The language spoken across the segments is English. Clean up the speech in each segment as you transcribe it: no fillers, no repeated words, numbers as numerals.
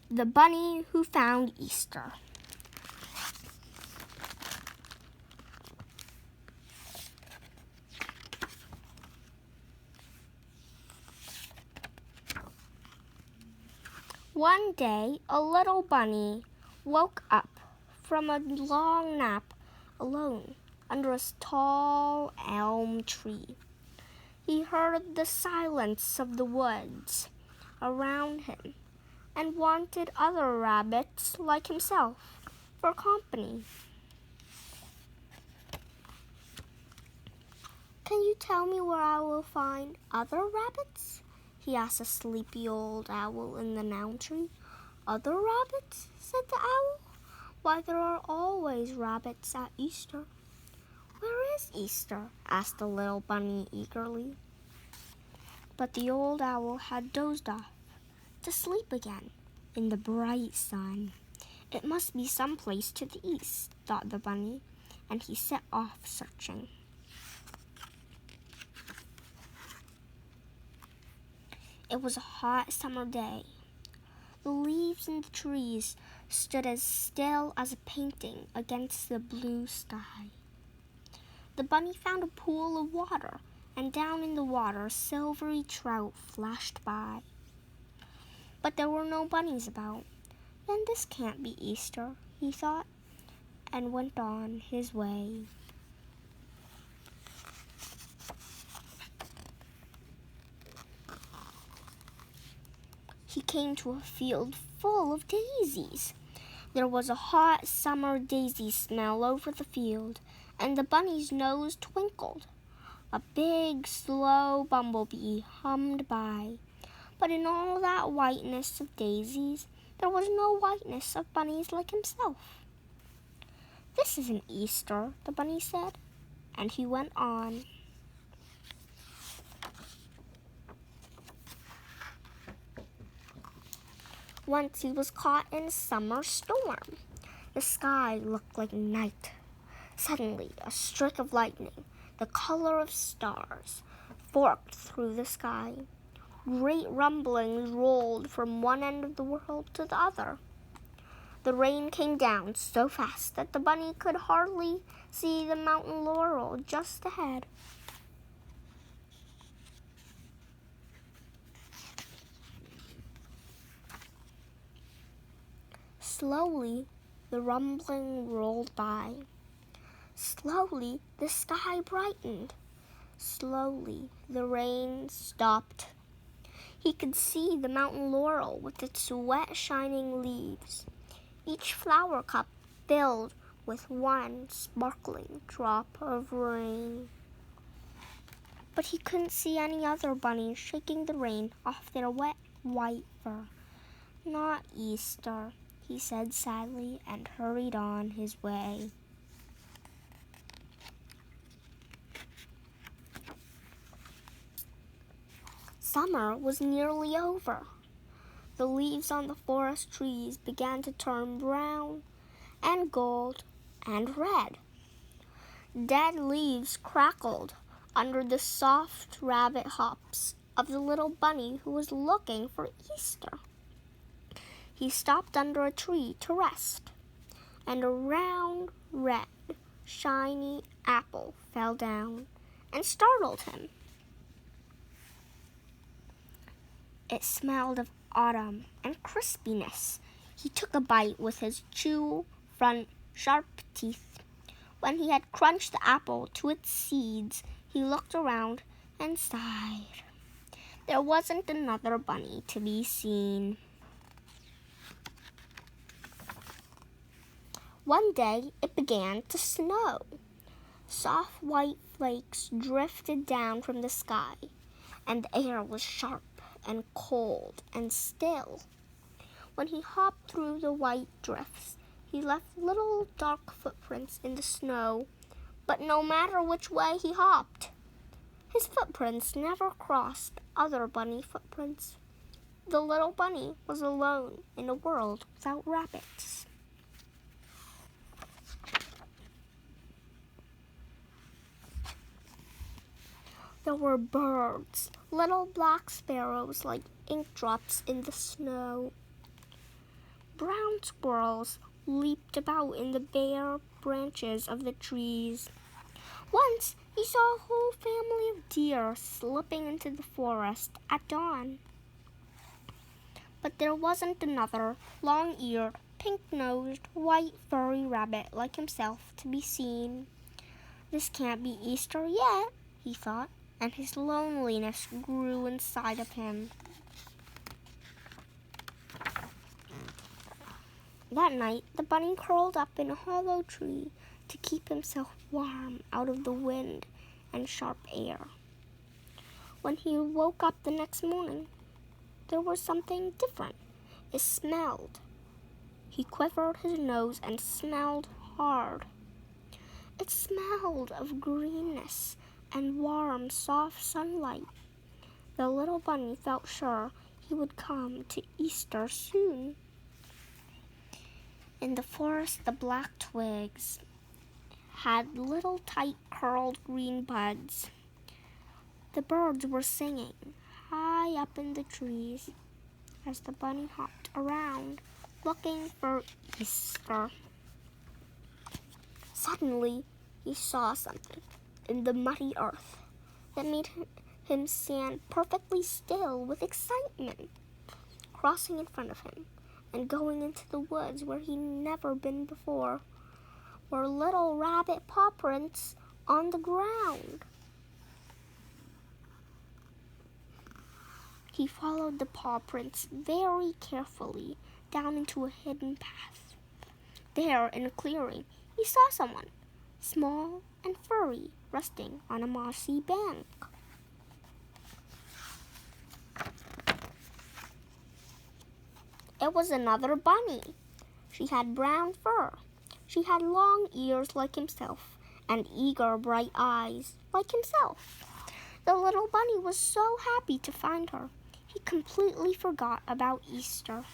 The Bunny Who Found Easter. One day, a little bunny woke up from a long nap alone under a tall elm tree. He heard the silence of the woods around him and wanted other rabbits like himself for company. "Can you tell me where I will find other rabbits?" he asked a sleepy old owl in the elm tree. "Other rabbits?" said the owl. "Why, there are always rabbits at Easter." "Where is Easter?" asked the little bunny eagerly. But the old owl had dozed off to sleep again in the bright sun. It must be some place to the east, thought the bunny, and he set off searching. It was a hot summer day. The leaves in the trees stood as still as a painting against the blue sky. The bunny found a pool of water, and down in the water silvery trout flashed by. But there were no bunnies about. "Then this can't be Easter," he thought, and went on his way. He came to a field full of daisies. There was a hot summer daisy smell over the field, and the bunny's nose twinkled. A big, slow bumblebee hummed by. But in all that whiteness of daisies, there was no whiteness of bunnies like himself. "This isn't Easter," the bunny said, and he went on. Once he was caught in a summer storm. The sky looked like night. Suddenly, a streak of lightning, the color of stars, forked through the sky. Great rumblings rolled from one end of the world to the other. The rain came down so fast that the bunny could hardly see the mountain laurel just ahead. Slowly, the rumbling rolled by. Slowly, the sky brightened. Slowly, the rain stopped. He could see the mountain laurel with its wet, shining leaves, each flower cup filled with one sparkling drop of rain. But he couldn't see any other bunnies shaking the rain off their wet, white fur. "Not Easter," he said sadly, and hurried on his way. Summer was nearly over. The leaves on the forest trees began to turn brown and gold and red. Dead leaves crackled under the soft rabbit hops of the little bunny who was looking for Easter. He stopped under a tree to rest, and a round, red, shiny apple fell down and startled him. It smelled of autumn and crispiness. He took a bite with his front, sharp teeth. When he had crunched the apple to its seeds, he looked around and sighed. There wasn't another bunny to be seen. One day, it began to snow. Soft white flakes drifted down from the sky, and the air was sharp and cold and still. When he hopped through the white drifts, he left little dark footprints in the snow, but no matter which way he hopped, his footprints never crossed other bunny footprints. The little bunny was alone in a world without rabbits. There were birds, little black sparrows like ink drops in the snow. ground squirrels leaped about in the bare branches of the trees. Once he saw a whole family of deer slipping into the forest at dawn. But there wasn't another long-eared, pink-nosed, white furry rabbit like himself to be seen. This can't be Easter yet, he thought, and his loneliness grew inside of him. That night, the bunny curled up in a hollow tree to keep himself warm out of the wind and sharp air. When he woke up the next morning, there was something different. It smelled. He quivered his nose and smelled hard. It smelled of greenness and warm, soft sunlight. The little bunny felt sure he would come to Easter soon. In the forest, the black twigs had little tight curled green buds. The birds were singing high up in the trees as the bunny hopped around looking for Easter. Suddenly, he saw something in the muddy earth that made him stand perfectly still with excitement. Crossing in front of him and going into the woods where he'd never been before were little rabbit paw prints on the ground. He followed the paw prints very carefully down into a hidden path. There, in a clearing, he saw someone, small and furry, resting on a mossy bank. It was another bunny. She had brown fur. She had long ears like himself and eager, bright eyes like himself. The little bunny was so happy to find her, he completely forgot about Easter.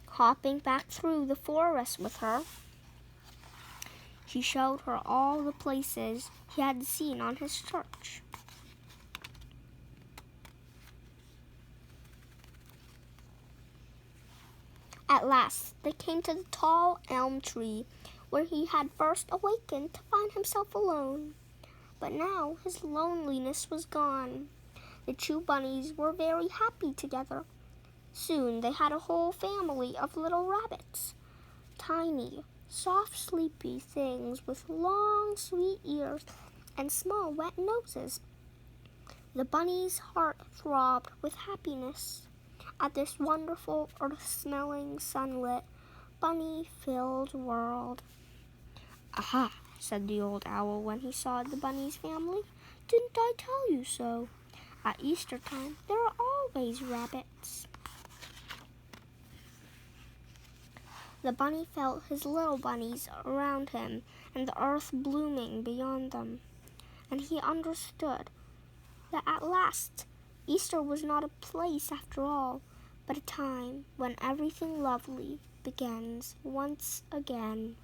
Hopping back through the forest with her, he showed her all the places he had seen on his search. At last, they came to the tall elm tree where he had first awakened to find himself alone. But now his loneliness was gone. The two bunnies were very happy together. Soon they had a whole family of little rabbits, tiny, soft, sleepy things with long, sweet ears and small, wet noses. The bunny's heart throbbed with happiness at this wonderful, earth-smelling, sunlit, bunny-filled world. "Aha," said the old owl when he saw the bunny's family. "Didn't I tell you so? At Easter time, there are always rabbits." The bunny felt his little bunnies around him and the earth blooming beyond them, and he understood that at last Easter was not a place after all, but a time when everything lovely begins once again.